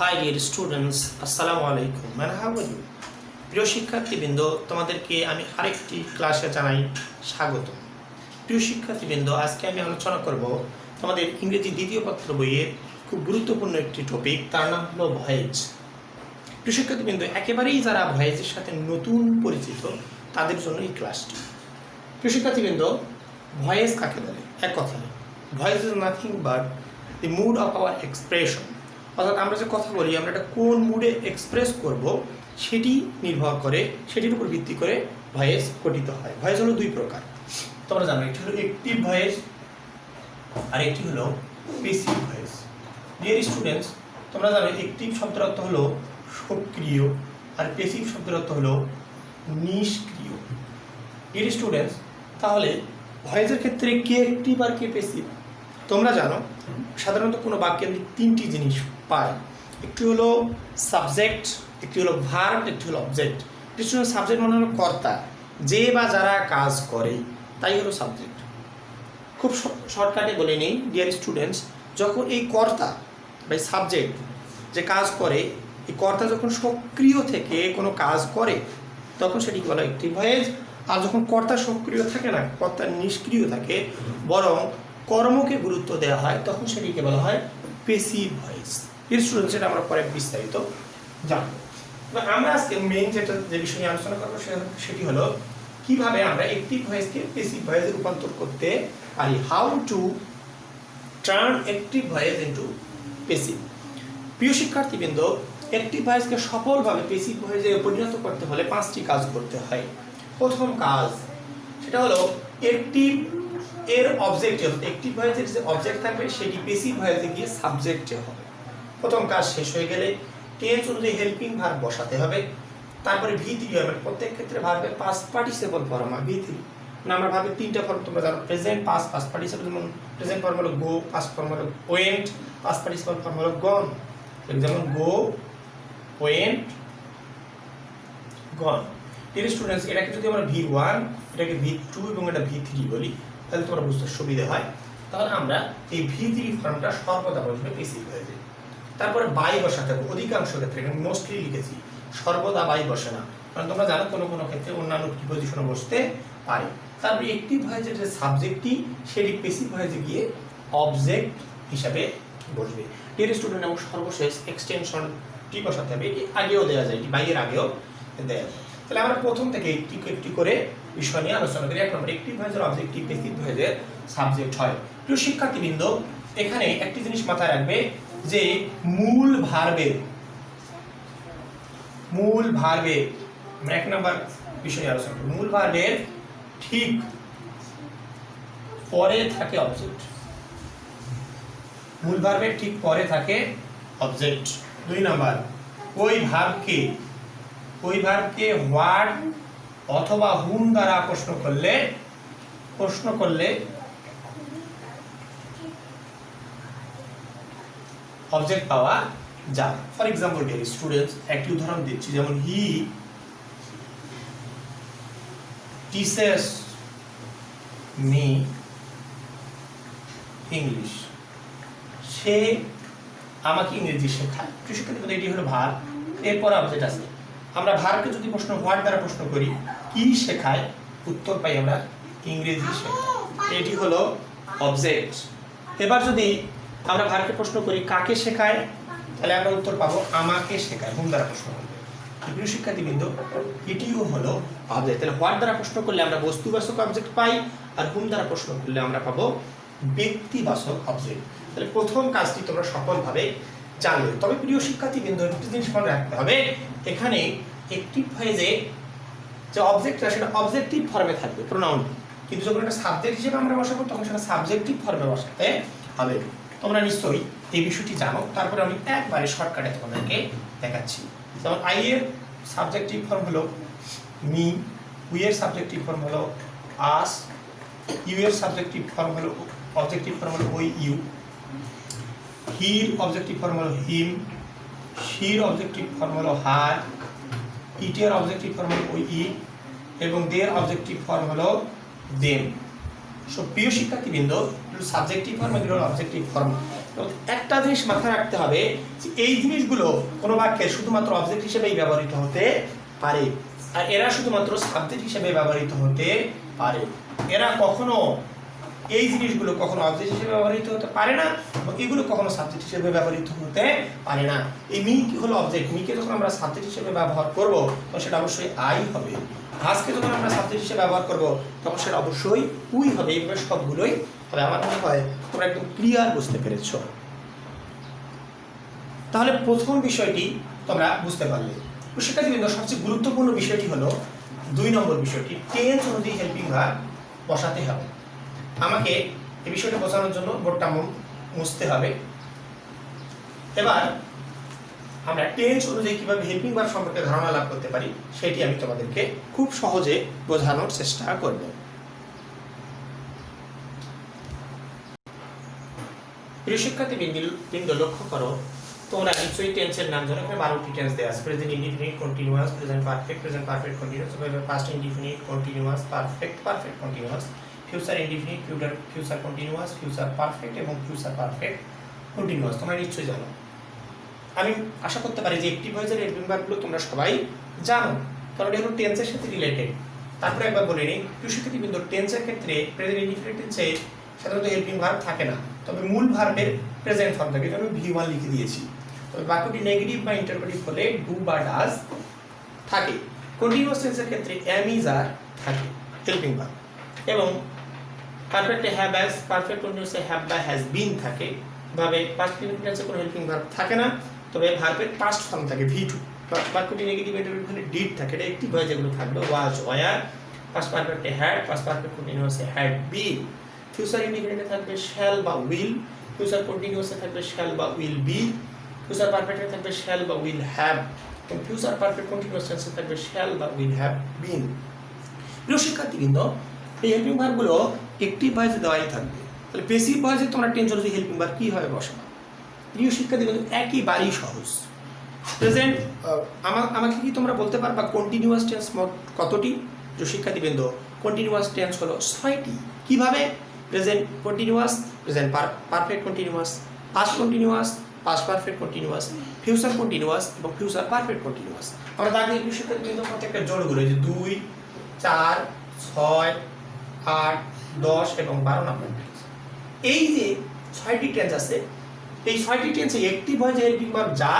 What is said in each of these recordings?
High deer students, আসসালামু আলাইকুম। How are you? প্রিয় শিক্ষার্থীবৃন্দ, তোমাদেরকে আমি আরেকটি ক্লাসে জানাই স্বাগত। প্রিয় শিক্ষার্থীবৃন্দ, আজকে আমি আলোচনা করব তোমাদের ইংরেজি দ্বিতীয় পত্র বইয়ের খুব গুরুত্বপূর্ণ একটি টপিক, তার নাম হলো ভয়েজ। প্রিয় শিক্ষার্থীবৃন্দ, একেবারেই যারা ভয়েজের সাথে নতুন পরিচিত তাদের জন্য এই ক্লাসটি। প্রিয় শিক্ষার্থীবৃন্দ, ভয়েস কাকে বলে? এক কথায়, voice is nothing but the mood of our expression. অর্থাৎ আমরা যে কথা বলি, আমরা এটা কোন মুডে এক্সপ্রেস করব সেটি নির্ভর করে, সেটির উপর ভিত্তি করে ভয়েস গঠিত হয়। ভয়েস হলো দুই প্রকার, তোমরা জানো। একটি হলো অ্যাক্টিভ ভয়েস আর একটি হলো প্যাসিভ ভয়েস। ডিয়ার স্টুডেন্টস, তোমরা জানো অ্যাক্টিভ শব্দের অর্থ হলো সক্রিয় আর প্যাসিভ শব্দের অর্থ হলো নিষ্ক্রিয়। ডিয়ার স্টুডেন্টস, তাহলে ভয়েসের ক্ষেত্রে কে অ্যাক্টিভ আর কে প্যাসিভ? তোমরা জানো সাধারণত কোনো বাক্যে আমি তিনটি জিনিস পাই। একটি হলো সাবজেক্ট, একটি হলো ভার্ব, একটি হলো অবজেক্ট। সাবজেক্ট মানে হলো কর্তা, যে বা যারা কাজ করে, তাই হলো সাবজেক্ট। খুব শর্টকাটে বলে নিই ডিয়ার স্টুডেন্টস, যখন এই কর্তা বা সাবজেক্ট যে কাজ করে, এই কর্তা যখন সক্রিয় থেকে কোনো কাজ করে তখন সেটিকে বলা হয় অ্যাক্টিভ ভয়েস। আর যখন কর্তা সক্রিয় থাকে না, কর্তা নিষ্ক্রিয় থাকে, বরং কর্মকে গুরুত্ব দেওয়া হয়, তখন সেটিকে বলা হয় প্যাসিভ ভয়েস। ডিয়ার স্টুডেন্টস, সেটা আমরা পরে বিস্তারিত জানবো। আমরা আজকে মেইন যে বিষয় নিয়ে আলোচনা করবো সেটি হলো কিভাবে আমরা অ্যাক্টিভ ভয়েসকে প্যাসিভ ভয়েসে রূপান্তর করতে পারি। How to turn active voice into passive. প্রিয় শিক্ষার্থীবৃন্দ, অ্যাক্টিভ ভয়েসকে সফলভাবে প্যাসিভ ভয়েসে পরিণত করতে হলে 5টি কাজ করতে হয়। প্রথম কাজ সেটা হলো অ্যাক্টিভ এর অবজেক্টিভ, অ্যাক্টিভ ভয়েসের যে অবজেক্ট থাকবে সেটি প্যাসিভ ভয়েসে গিয়ে সাবজেক্টে হবে। প্রথম কাজ শেষ হয়ে গেলে টেন্স অনুযায়ী হেল্পিং ভার্ব বসাতে হবে। তারপরে V3 হবে। প্রত্যেক ক্ষেত্রে ভার্বের পাস্ট পার্টিসিপল ফর্ম হয় V3। মানে আমরা ভাবে তিনটা ফর্ম তোমরা জানো, প্রেজেন্ট, পাস্ট, পাস্ট পার্টিসিপল। যেমন প্রেজেন্ট ফর্ম হলো গো, পাস্ট ফর্ম হলো ওয়েন্ট, পাস্ট পার্টিসিপল ফর্ম হলো গন। যেমন গো, ওয়েন্ট, গন। ডিয়ার স্টুডেন্টস, এটাকে যদি আমরা V1, এটাকে V2 এবং এটা V3 বলি, তাহলে তোমরা বুঝতে সুবিধা হয়। তাহলে আমরা এই V3 ফর্মটা সর্বদা বসবে প্যাসিভ ভয়েসে। তারপরে বাই বসাতে হবে। অধিকাংশ ক্ষেত্রে, এখানে মোস্টলি লিখেছি, সর্বদা বাই বসে না, কারণ তোমরা জানো কোনো কোনো ক্ষেত্রে অন্যান্য প্রিপজিশনে বসতে পারে। তারপরে অ্যাক্টিভ ভয়েসের যে সাবজেক্টটি সেটি প্যাসিভ ভয়েসে গিয়ে অবজেক্ট হিসাবে বসবে। ডিয়ার স্টুডেন্ট, এবং সর্বশেষ এক্সটেনশনটি বসাতে হবে। এটি আগেও দেওয়া যায়, এটি বাইয়ের আগেও দেওয়া যায়। তাহলে আমরা প্রথম থেকে একটি করে বিষয় নিয়ে আলোচনা করি। 1 নম্বর, অ্যাক্টিভ ভয়েসের অবজেক্টিভ প্যাসিভ ভয়েসের সাবজেক্ট হয়। প্রিয় শিক্ষার্থীবৃন্দ, এখানে একটি জিনিস মাথায় রাখবে যে মূল ভার্বের 1 নম্বর বিষয় নিয়ে আলোচনা করি। মূল ভার্বের ঠিক পরে থাকে অবজেক্ট। মূল ভার্বের ঠিক পরে থাকে অবজেক্ট। 2 নম্বর, ওই ভার্বকে হোয়াট অথবা হুম দ্বারা প্রশ্ন করলে অবজেক্ট পাওয়া যায়। ফর এক্সাম্পল ডিয়ার স্টুডেন্টস, একটি উদাহরণ দিচ্ছি, যেমন হি টিচেস মি ইংলিশ। সে আমাকে ইংরেজি শেখায়। শিক্ষার্থী, এটি হলো ভার্ব, এরপর অবজেক্ট আছে। আমরা ভার্বকে যদি প্রশ্ন হোয়াট দ্বারা প্রশ্ন করি, কি শেখায়, উত্তর পাই আমরা ইংরেজি শেখায়। এটি হলো অবজেক্ট। এবার যদি আমরা ভার্বকে প্রশ্ন করি কাকে শেখায়, তাহলে আমরা উত্তর পাবো আমাকে শেখায়, হুম দ্বারা প্রশ্ন করলে। প্রিয় শিক্ষার্থীবৃন্দ, এটিও হলো অবজেক্ট। তাহলে হোয়াট দ্বারা প্রশ্ন করলে আমরা বস্তুবাচক অবজেক্ট পাই, আর হুম দ্বারা প্রশ্ন করলে আমরা পাবো ব্যক্তিবাচক অবজেক্ট। তাহলে প্রথম কাজটি তোমরা সফলভাবে জানলে। তবে প্রিয় শিক্ষার্থীবৃন্দ, একটি জিনিস মনে রাখতে হবে, এখানে অ্যাক্টিভ ভয়েসে যে অবজেক্টটা সেটা অবজেক্টিভ ফর্মে থাকবে, প্রোনাউন। কিন্তু যখন এটা সাবজেক্ট হিসেবে আমরা বসাবো তখন সেটা সাবজেক্টিভ ফর্মে বসাতে হবে। তোমরা নিশ্চয়ই এই বিষয়টি জানো, তারপরে আমি একবারে শর্টকাটে তোমাদেরকে দেখাচ্ছি। যেমন আই এর সাবজেক্টিভ ফর্ম হলো মি, উই এর সাবজেক্টিভ ফর্ম হলো আস, ইউ এর সাবজেক্টিভ ফর্ম হলো অবজেক্টিভ ফর্ম হলো ওই ইউ, হির অবজেক্টিভ ফর্ম হলো হিম, শির অবজেক্টিভ ফর্ম হলো হার, ইটের অবজেক্টিভ ফর্ম হলো ওই ইট, এবং দের অবজেক্টিভ ফর্ম হলো দেম। সো প্রিয় শিক্ষার্থীবৃন্দ, সাবজেক্টিভ ফর্ম এগুলো অবজেক্টিভ ফর্ম। একটা জিনিস মাথায় রাখতে হবে যে এই জিনিসগুলো কোনো বাক্যে শুধুমাত্র অবজেক্ট হিসেবেই ব্যবহৃত হতে পারে, আর এরা শুধুমাত্র সাবজেক্ট হিসেবে ব্যবহৃত হতে পারে। এরা কখনো এই জিনিসগুলো কখনো অবজেক্ট হিসেবে ব্যবহৃত হতে পারে না এবং এগুলো কখনো সাবজেক্ট হিসেবে ব্যবহৃত হতে পারে না। এই মি হলো অবজেক্ট, মিকে যখন আমরা সাবজেক্ট হিসেবে ব্যবহার করব তখন সেটা অবশ্যই আই হবে। আজকে যখন আমরা সাবজেক্ট হিসেবে ব্যবহার করব তখন সেটা অবশ্যই উই হবে। এইভাবে সবগুলোই হবে। আমার মনে হয় তোমরা একদম ক্লিয়ার বুঝতে পেরেছ। তাহলে প্রথম বিষয়টি তোমরা বুঝতে পারলে। শিক্ষার্থীবৃন্দ, সবচেয়ে গুরুত্বপূর্ণ বিষয়টি হলো 2 নম্বর বিষয়টি, টেন্স অনুযায়ী হেল্পিং ভার্ব বসাতে হবে। আমাকে এই বিষয়টা বোঝানোর জন্য বোর্ডটা মুছতে হবে। এবার আমরা টেন্স অনুযায়ী কিভাবে হেল্পিং ভার্ব সম্পর্কে ধারণা লাভ করতে পারি সেটি আমি তোমাদেরকে খুব সহজে বোঝানোর চেষ্টা করব। প্রিয় শিক্ষার্থীবৃন্দ, লক্ষ্য করো, তোমরা নিশ্চয়ই টেন্সের নাম জানো। এখানে 12টি টেন্স দেওয়া আছে। Present indefinite continuous, present perfect, present perfect continuous, past indefinite continuous, perfect continuous, future indefinite, future continuous, future perfect এবং ফিউচার পারফেক্ট কন্টিনিউয়াস। তোমরা নিশ্চয়ই জানো। আমি আশা করতে পারি যে অ্যাক্টিভ ভয়েসের হেল্পিং ভার্বগুলো তোমরা সবাই জানো, কারণ এটা হলো টেন্সের সাথে রিলেটেড। তারপরে একবার বলে নিই, প্রিয় শিক্ষার্থীবৃন্দ, টেন্সের ক্ষেত্রে প্রেজেন্ট ইনডিফিনিট টেন্সে সাধারণত হেল্পিং ভার্ব থাকে না, তবে মূল ভার্বের প্রেজেন্ট ফর্ম থাকে। এটা আমি V1 লিখে দিয়েছি। তবে বাক্যটি নেগেটিভ বা ইন্টারোগেটিভ হলে ডু বা ডাজ থাকে। কন্টিনিউয়াস টেন্সের ক্ষেত্রে am is are থাকে হেল্পিং ভার্ব, এবং পারফেক্টে হ্যাভ হ্যাজ, পারফেক্ট কন্টিনিউয়াসে হ্যাভ বা হ্যাজ বিন থাকে। ভাবে পাস্ট ইনডিফিনিট টেন্সে কোনো হেল্পিং ভার্ব থাকে না, তবে ভার্বের পাস্ট ফর্ম থাকে V2। বাক্যটি নেগেটিভ ইন্টারোগেটিভ হলে ডিড থাকে। এটা অ্যাক্টিভ ভয়েস যেগুলো থাকবে ওয়াজ, ওয়ার। পাস্ট পারফেক্টে হ্যাড, পাস্ট পারফেক্ট কন্টিনিউয়াসে হ্যাড বিন। ফিউচার ইনডিফিনিটে থাকবে শ্যাল বা উইল, ফিউচার কন্টিনিউয়াসে থাকবে শ্যাল বা উইল বি, ফিউচার পারফেক্টে থাকবে শ্যাল বা উইল হ্যাভ, এবং ফিউচার পারফেক্ট কন্টিনিউয়াস টেন্সে থাকবে শ্যাল বা উইল হ্যাভ বিন। প্রিয় শিক্ষার্থীবৃন্দ, এই হেল্পিং ভার্বগুলো অ্যাক্টিভ ভয়েসে দেওয়াই থাকবে। তাহলে প্যাসিভ ভয়েসে তোমরা টেন্স অনুযায়ী হেল্পিং ভার্ব কিভাবে বসাবো? প্রিয় শিক্ষার্থীবৃন্দ, একেবারেই সহজ। প্রেজেন্ট আমাকে কি তোমরা বলতে পারবা কন্টিনিউয়াস টেন্স মোট কতটি? প্রিয় শিক্ষার্থীবৃন্দ, কন্টিনিউয়াস টেন্স হলো 6টি। কিভাবে? Present continuous, present perfect continuous, past continuous, past perfect continuous, future continuous এবং ফিউচার পারফেক্ট কন্টিনিউয়াস। আমরা দাগ দিয়ে শিক্ষার্থীবৃন্দ প্রত্যেকটা জোড়গুলো যে 2, 4, 6, 8, 10 এবং 12 নম্বর টেন্স। এই যে 6টি টেন্স আছে, এই 6টি টেন্সে অ্যাক্টিভ ভয়েসে হেল্পিং ভার্ব যা,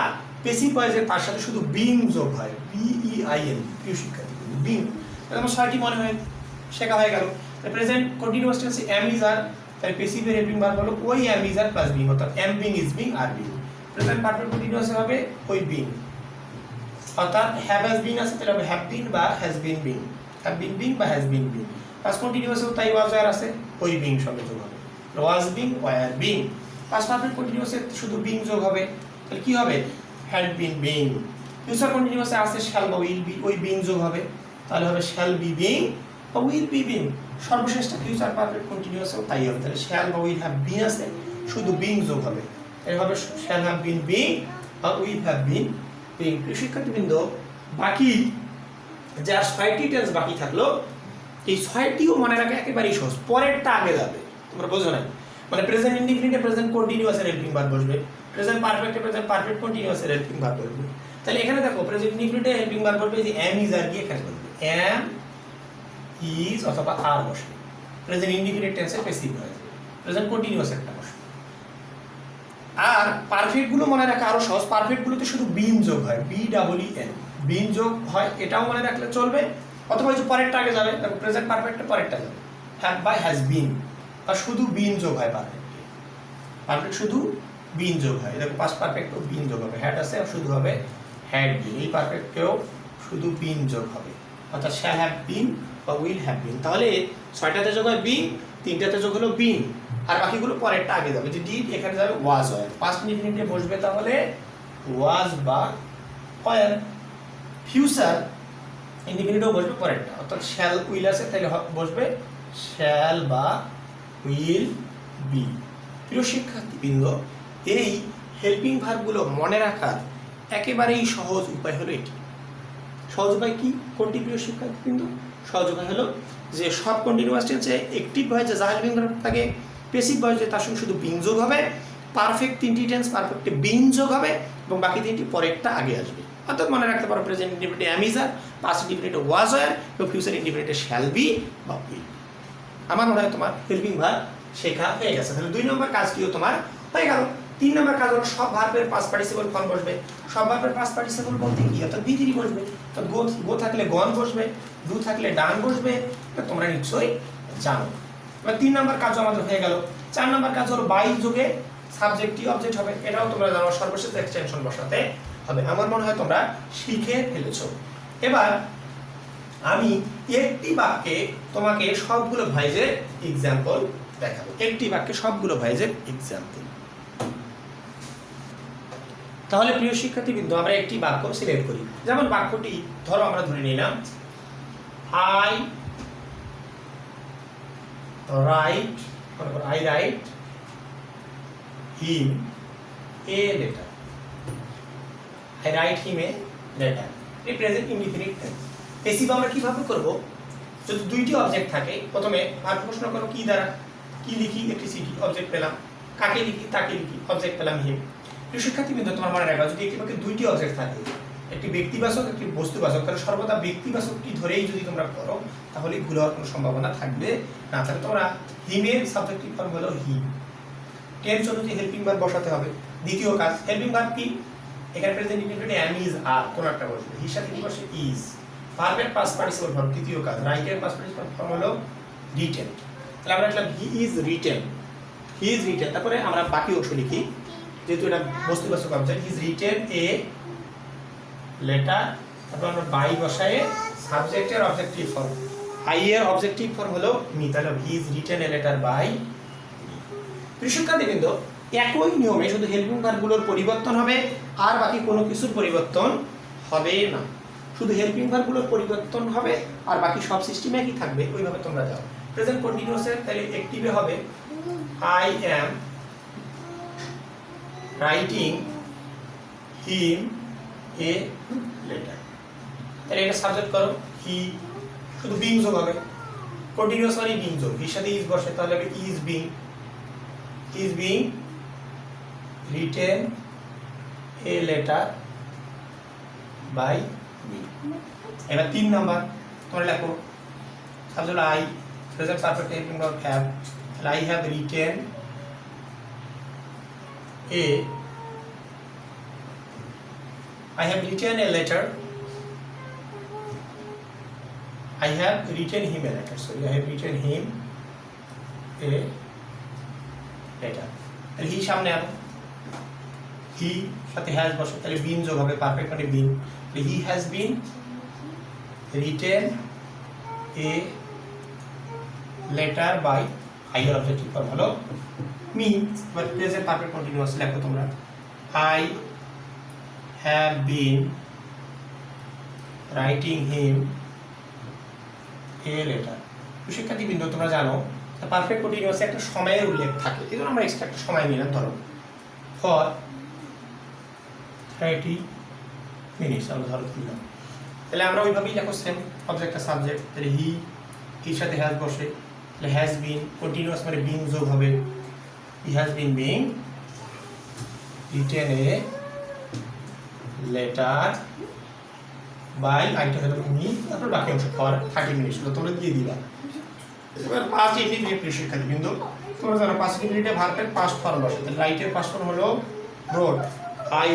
প্যাসিভ ভয়েসে তার সাথে শুধু বিং যোগ হয়, BEIN। প্রিয় শিক্ষার্থীবৃন্দ, বিং। আমার 6টি মনে হয় শেখা হয়ে গেল। প্রেজেন্ট কন্টিনিউয়াস টেন্সে am is are, তাই প্যাসিভের হেল্পিং ভার্ব হলো ওই am is are plus being, অর্থাৎ am being is being are being। Present perfect কন্টিনিউয়াসে হবে ওই বিং, অর্থাৎ have has been আছে তাহলে হবে have been বা has been being, have been being বা has been being। পাস্ট কন্টিনিউয়াসেও তাই was were আছে, ওই বিং সঙ্গে যোগ হবে, was being were being। Past perfect কন্টিনিউয়াসে শুধু বিং যোগ হবে, তাহলে কি হবে? had been being। ফিউচার কন্টিনিউয়াসে আছে shall বা will be, ওই বিং যোগ হবে, তাহলে হবে shall be being বা will be being। সর্বশেষটা ফিউচার পারফেক্ট কন্টিনিউয়াসেও তাই হবে, তাহলে shall বা will have been আছে, শুধু বিং যোগ হবে, এর হবে shall have been being বা will have been being। শিক্ষার্থীবৃন্দ, বাকি যে আর 6টি টেন্স বাকি থাকলো, এই 6টিও মনে রাখা একেবারেই সহজ। পরেরটা আগে যাবে, তোমরা বোঝো না? মানে প্রেজেন্ট ইনডিফিনিটে প্রেজেন্ট কন্টিনিউয়াসের হেল্পিং ভার্ব বসবে, প্রেজেন্ট পারফেক্টে প্রেজেন্ট পারফেক্ট কন্টিনিউয়াসের হেল্পিং ভার্ব বসবে। তাহলে এখানে দেখো প্রেজেন্ট ইনডিফিনিটে হেল্পিং ভার্ব বলবে যে am is are গিয়ে এখানে বলবে am is অথবা are বসবে। প্রেজেন্ট ইনডিফিনিট টেন্সের প্যাসিভ ভয়েস, প্রেজেন্ট কন্টিনিউয়াস একটা বসবে। আর পারফেক্ট গুলো মনে রাখা আরো সহজ। পারফেক্ট গুলোতে শুধু বিন যোগ হয়, BEEN, বিন যোগ হয়, এটাও মনে রাখলে চলবে। অথবা যে পরেরটা আগে যাবে, দেখো প্রেজেন্ট পারফেক্টে পরেরটা যাবে হ্যাভ বাই হ্যাজ বিন, আর শুধু বিন যোগ হয় পারফেক্টে। পারফেক্ট শুধু বিন যোগ হয়, দেখো পাস্ট পারফেক্টও বিন যোগ হবে, হ্যাড আছে আর শুধু হবে হ্যাড বিন। এই পারফেক্টেও শুধু বিন যোগ হবে, অর্থাৎ শ্যাল হ্যাভ বিন বা উইল হ্যাভ বিন। তাহলে 6টাতে যোগ হয় বিন, 3টাতে যোগ হলো বিন, আর বাকিগুলো পরেরটা আগে যাবে। যে ডিড এখানে যাবে ওয়াজ ওয়ার, পাস্ট ইনডিফিনিটে বসবে তাহলে ওয়াজ বা ওয়ার। ফিউচার ইনডিফিনিটেও বসবে পরেরটা, অর্থাৎ শ্যাল উইল আছে তাহলে বসবে শ্যাল বা উইল বি। প্রিয় শিক্ষার্থীবৃন্দ, এই হেল্পিং ভার্বগুলো মনে রাখার একেবারেই সহজ উপায় হলো এটি। সহজ উপায় কি? কোনটি প্রিয় শিক্ষার্থীবৃন্দ? সহজ উপায় হলো যে সব কন্টিনিউয়াস টেন্সে অ্যাক্টিভ ভয়েসে যা হেল্পিং ভার্ব থাকে, প্যাসিভ ভয়েসে তার সঙ্গে শুধু বিং যোগ হবে, পারফেক্ট তিনটি টেন্স পারফেক্টে বিন যোগ হবে এবং বাকি তিনটি পরেরটা আগে আসবে। অর্থাৎ মনে রাখতে পারো প্রেজেন্ট ইনডিফিনিটে অ্যাম ইজ আর, পাস্ট ইনডিফিনিটে ওয়াজ ওয়্যার এবং ফিউচার ইনডিফিনিটে শ্যাল বি বা উইল। আমার মনে হয় তোমার হেল্পিং ভার্ব শেখা হয়ে গেছে। তাহলে 2 নম্বর কাজটিও তোমার হয়ে গেল। 3 নম্বর কাজ হলো সব ভার্বের পাস্ট পার্টিসিপল ফর্ম বসবে। সব ভার্বের পাস্ট পার্টিসিপল বলতে কি, অর্থাৎ বি3 বসবে। তো গো থাকলে গন বসবে, ডু থাকলে ডান বসবে, এটা তোমরা নিশ্চয়ই জানো। এবার 3 নম্বর কাজ আমাদের হয়ে গেল। 4 নম্বর কাজ হলো বাই যোগে সাবজেক্টই অবজেক্ট হবে, এটাও তোমরা জানো, সর্বশেষ এক্সটেনশন বসাতে হবে। আমার মনে হয় তোমরা শিখে ফেলেছো। এবার আমি একটি বাক্যে তোমাকে সবগুলো ভয়েসের এক্সাম্পল দেখাবো। একটি বাক্যে সবগুলো ভয়েসের এক্সাম্পল। তাহলে প্রিয় শিক্ষার্থীবৃন্দ, আমরা একটি বাক্য সিলেক্ট করি। যেমন বাক্যটি ধরো আমরা ধরে নিলাম, I right him a letter. I write him a letter. এই প্রেজেন্ট ইনডিফিনিট টেন্স। পেসিভ আমরা কিভাবে করব? যদি দুইটি অবজেক্ট থাকে, প্রথমে ভার্ব প্রশ্ন করো কি দ্বারা, কি লিখি, একটি সিটি অবজেক্ট পেলাম, কাকে লিখি, তাকে লিখি, অবজেক্ট পেলাম হিম। প্রিয় শিক্ষার্থীবৃন্দ, তোমার মনে রাখবা, যদি একটি বাক্যে দুইটি অবজেক্ট থাকে, একটি ব্যক্তিবাচক একটি বস্তুবাচক, তাহলে সর্বদা ব্যক্তিবাচকটি ধরেই যদি তোমরা করো তাহলে ভুল হওয়ার কোনো সম্ভাবনা থাকবে না। তাহলে তোমরা হিমের সাবজেক্টিভ ফর্ম হলো হিম, টেন্স অনুযায়ী হেল্পিং ভার্ব বসাতে হবে। দ্বিতীয় কাজ, হেল্পিং ভার্ব কি? এখানে প্রেজেন্ট ইনডিফিনিটে অ্যাম ইজ আর কোন একটা বসবে, হির সাথে কি বসে ইজ। ভার্বের পাস্ট পার্টিসিপল ফর্ম তৃতীয় কাজ, রাইটের পাস্ট পার্টিসিপল ফর্ম হলো রিটেন। তাহলে আমরা লিখলাম he is written, he is written. তারপরে আমরা বাকি অংশ লিখি, যেহেতু এটা বস্তুবাচক object, he is written a letter. তারপর আমরা বাই বসায় সাবজেক্টের অবজেক্টিভ ফর্ম, আই এর অবজেক্টিভ ফর্ম হলো মি। তাহলে he is written a letter by. প্রিয় শিক্ষার্থীবৃন্দ, একই নিয়মে শুধু হেল্পিং ভার্বগুলোর পরিবর্তন হবে, আর বাকি কোনো কিছুর পরিবর্তন হবে না। শুধু হেল্পিং ভার্বগুলোর পরিবর্তন হবে আর বাকি সব সিস্টেমে একই থাকবে। ওইভাবে তোমরা যাও। প্রেজেন্ট কন্টিনিউয়াসের তাহলে অ্যাক্টিভে হবে I am writing him a letter. তাহলে এটা সাবজেক্ট করো হি, শুধু বিং যোগ হবে। কন্টিনিউয়াস মানে বিং যোগ, এর সাথে ইজ বসে, তাহলে হবে is being written a letter by me. এবার 3 নাম্বার তোমরা লেখো, subject I, present perfect helping verb have. তাহলে I have written a letter. I have written him a letter. Sorry, I have written him a letter. তাহলে হি সামনে আনো, হি সাথে has বসে, তাহলে বিন যোগ হবে, পারফেক্ট মানে been. He has been written a letter by, I এর অবজেক্টিভ ফর্ম হলো মি। এবার প্রেজেন্ট পারফেক্ট কন্টিনিউয়াস লেখো তোমরা, I have been writing him a letter. শিক্ষার্থীবৃন্দ, তোমরা জানো পারফেক্ট কন্টিনিউয়াসে একটা সময়ের উল্লেখ থাকে, এই জন্য আমরা এক্সট্রা একটা সময় নিলাম, ধরো ফর 30 মিনিটস আমরা ধরো দিলাম। তাহলে আমরা ওইভাবেই লেখো, সেম অবজেক্ট আর সাবজেক্ট। তাহলে হির সাথে হ্যাজ বসে, তাহলে হ্যাজ বিন কন্টিনিউয়াস মানে বিং যোগ হবে, he has been being written a letter by, আইটা হলো মি। তারপর বাকি অংশ ফর 30 মিনিটস তোমরা দিয়ে দিবা। এবার পাস্ট ইনডিফিনিট শিক্ষার্থীবৃন্দ, তোমরা জানো পাস্ট ইনডিফিনিটে ভার্বের পাস্ট ফর্ম বসে। তাহলে রাইটের পাস্ট ফর্ম হলো রোট, I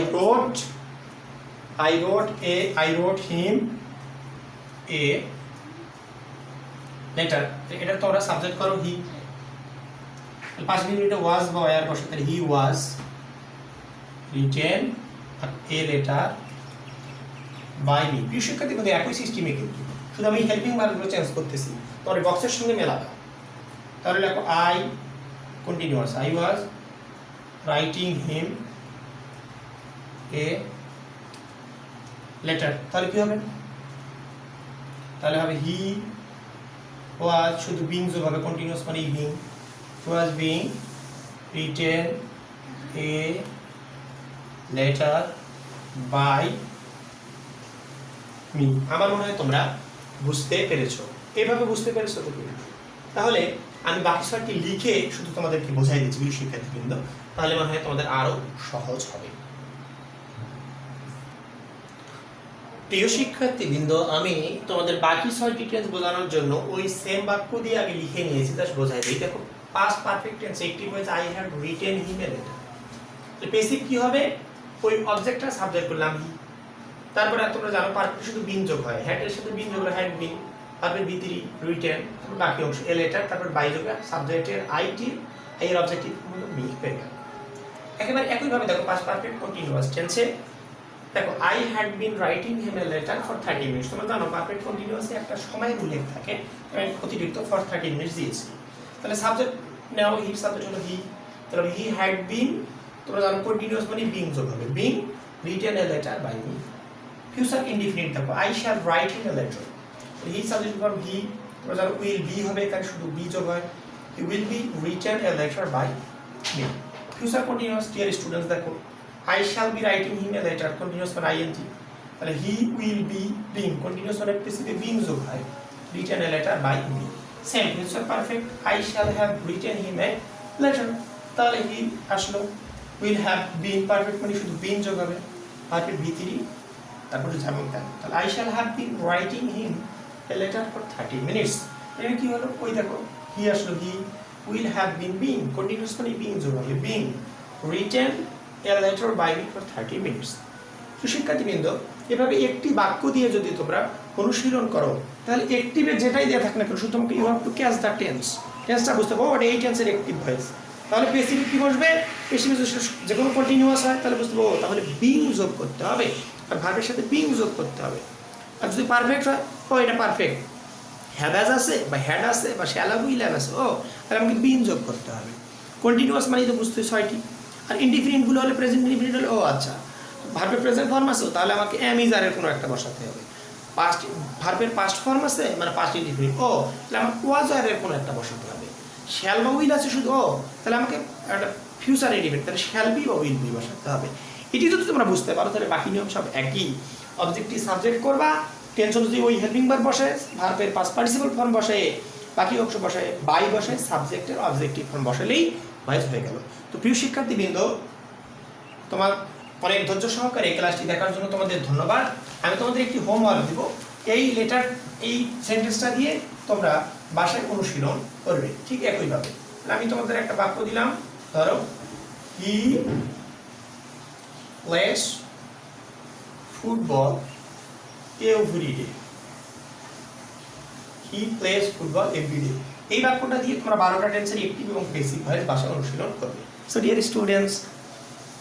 wrote him a letter. এটা তোমরা সাবজেক্ট করো হি, পাস্ট ইনডিফিনিটে ওয়াজ বা ওয়্যার বসে, তাহলে he was written a letter by me. প্রিয় শিক্ষার্থীবৃন্দ, একই সিস্টেমে কিন্তু শুধু আমি হেল্পিং ভার্বগুলো চেঞ্জ করতেছি, তোমার বক্সের সঙ্গে মেলাবে। তাহলে লেখো I continuous, I was writing him a letter. তাহলে কি হবে? তাহলে হবে হি ওয়াজ, শুধু বিং যোগ হবে, কন্টিনিউয়াস মানে being, was being written a letter by me. আমার মনে হয় তোমরা বুঝতে পেরেছো। এইভাবে বুঝতে পেরেছো তো কিনা? তাহলে আমি বাকি ছয়টি লিখে শুধু তোমাদেরকে বোঝাই দিচ্ছি প্রিয় শিক্ষার্থীবৃন্দ, তাহলে মনে হয় তোমাদের আরো সহজ হবে। প্রিয় শিক্ষার্থীবৃন্দ, আমি তোমাদের বাকি ছয়টি টেন্স বোঝানোর জন্য ওই সেম বাক্য দিয়ে আগে লিখে নিয়েছি, জাস্ট বোঝাই দিই। দেখো পাস্ট পারফেক্ট টেন্স একটি হয়েছে I had written him a letter. Basic কি হবে, ওই অবজেক্টটা সাবজেক্ট করলাম হি, তারপরে তোমরা জানো পারফেক্ট শুধু বিন যোগ হয়, হ্যাড এর সাথে বিন যোগ হলো হ্যাড বিন, তারপরে ভিতরি রিটেন, তারপর বাকি অংশ এ লেটার, তারপর বাই যোগ সাবজেক্টের আইটি, এর অবজেক্টিভ হলো মি হয়ে গেল। একেবারে একইভাবে দেখো পাস্ট পারফেক্ট কন্টিনিউয়াস টেন্সে দেখো I had been writing him a letter for 30 minutes. তোমরা জানো পারফেক্ট কন্টিনিউয়াসে একটা সময়ের উল্লেখ থাকে, আমি অতিরিক্ত ফর 30 মিনিটস দিয়েছি। তাহলে সাবজেক্ট নাও হি, সাবজেক্ট হলো হি, তাহলে হি হ্যাড বিন, তোমরা জানো কন্টিনিউয়াস মানে বিং যোগ হবে, being written a letter by me. Future indefinite দেখো I shall write him a letter, he subject for he, তোমরা জানো উইল বি হবে, এখানে শুধু বি যোগ হয়, he will be written a letter by me. Future continuous dear students দেখো I shall be writing him a letter, continuous for ing, তাহলে he will be being, continuous for প্রেসিডে being যোগ হয়, written a letter by me. Same future perfect, I shall have written him a letter, তাহলে he আসলো, will have been perfect মানে শুধু been যোগ হবে, perfect v3, তারপরে যেমন তেমন, তাহলে I shall have been writing him a letter for 30 minutes। এটা কি হলো, ওই দেখো he আসলো, he will have been being, continuous মানে being যোগ হবে, being written a letter by me for 30 minutes। তো শিক্ষার্থীবৃন্দ, এভাবে একটি বাক্য দিয়ে যদি তোমরা অনুশীলন করো, তাহলে অ্যাক্টিভে যেটাই দেওয়া থাকে না কেন, শুধু তোমাকে you have to catch the tense, টেন্সটা বুঝতে পারো, এই টেন্সের অ্যাক্টিভ ভয়েস। তাহলে পেসিভে কি বসবে, পেসিভে যে কোনো কন্টিনিউয়াস হয় তাহলে বুঝতে পারো, তাহলে বিং যোগ করতে হবে, আর ভার্বের সাথে বিং যোগ করতে হবে। আর যদি পারফেক্ট হয়, ও এটা পারফেক্ট, হ্যাভ আছে বা হ্যাড আছে বা শ্যাল হ্যাভ উইল হ্যাভ আছে, ও তাহলে আমাকে বিং যোগ করতে হবে। কন্টিনিউয়াস মানে তো বুঝতে ছয়টি, আর ইনডিফিনিটগুলো হলে প্রেজেন্ট ইনডিফিনিট হলে ও আচ্ছা, ভার্বের প্রেজেন্ট ফর্ম আছে তাহলে আমাকে এম ইজ আর এর কোনো একটা বসাতে হবে, পাস্ট ভার্বের পাস্ট ফর্ম আছে মানে পাস্ট ইনডিফিনিট, ও তাহলে আমাকে ওয়াজ আর এর কোনো একটা বসাতে হবে, শ্যাল বা উইল আছে শুধু, ও তাহলে আমাকে একটা ফিউচার ইনডিফিনিট, তাহলে শ্যাল বি বা উইল বি বসাতে হবে। এটি যদি তোমরা বুঝতে পারো তাহলে বাকি নিয়ম সব একই, অবজেক্টিভ সাবজেক্ট করবা, টেন্স যদি ওই হেল্পিং ভার্ব বসে, ভার্বের পাস্ট পার্টিসিপল ফর্ম বসে, বাকি অংশ বসে বাই বসে, সাবজেক্টের অবজেক্টিভ ফর্ম বসালেই ভয়েস হয়ে গেল। তো প্রিয় শিক্ষার্থীবৃন্দ, তোমার অনেক ধৈর্য সহকারে এই ক্লাসটি দেখার জন্য তোমাদের ধন্যবাদ। আমি তোমাদের একটি হোমওয়ার্ক দিব, এই লেটার এই সেন্টেন্সটা দিয়ে তোমরা বাসায় অনুশীলন করবে ঠিক একইভাবে। আমি তোমাদের একটা বাক্য দিলাম, ধরো he plays football everyday, he plays football everyday. এই বাক্যটা দিয়ে তোমরা 12টা টেন্সের অ্যাক্টিভ এবং বেসিক ভয়েস ভাষা অনুশীলন করবে। So dear students,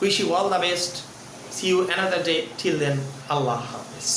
wish you all the best. See you another day. Till then, Allah Hafiz.